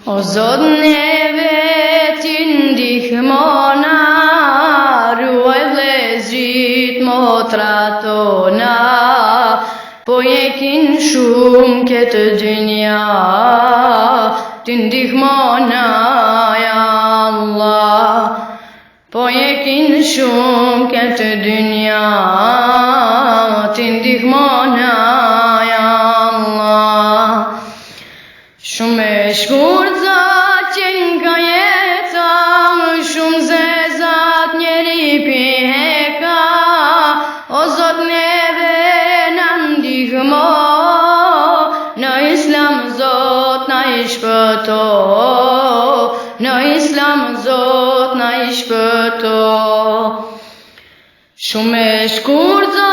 O Zot neve ti ndihmona, ruaj vëllezrit motra tona, po jekin shumë këtë dynja, ti ndihmona ja Allah, po jekin shumë këtë dynja, ti ndihmona ja Allah. Shumë e shkurtë që nga jeta, shumë zezat njeri piheka, o Zot neve na ndihmo, në Islam Zot na i shpëto, në Islam Zot na i shpëto. Shumë e shkurtë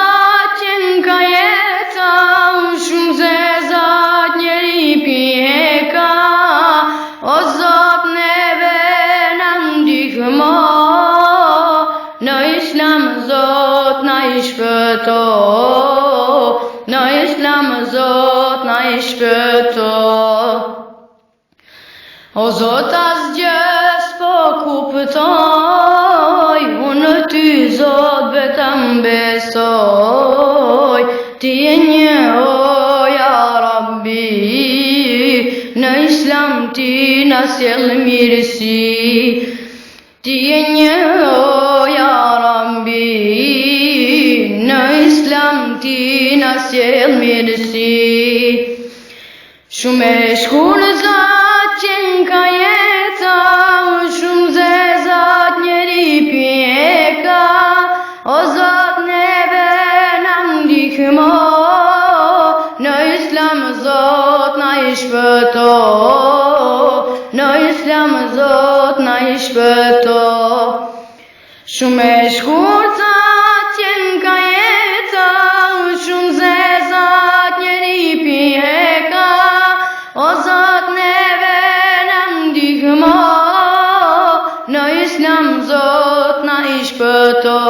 që nga jeta, shumë zezat njeri piheka, o Zot neve na ndihmo, në Islam Zot na i shpëto, në Islam Zot na i shpëto. O Zot asgjë s'po kuptoj, unë ty Zot vetëm besoj, ti je një o ja Rabbi, në Islam ti na sjell mirësi, ti je një o ja Rabbi, në Islam ti na sjell mirësi. Shumë e shkurtë që nga jeta, shumë zezat njeri piheka, o Zot neve na ndihmo, në Islam Zot na i shpëto, në Islam Zot na i shpëto. Shumë e shkurtë që nga jeta, shumë zezat njeri piheka, o Zot neve na ndihmo, në Islam Zot na i shpëto.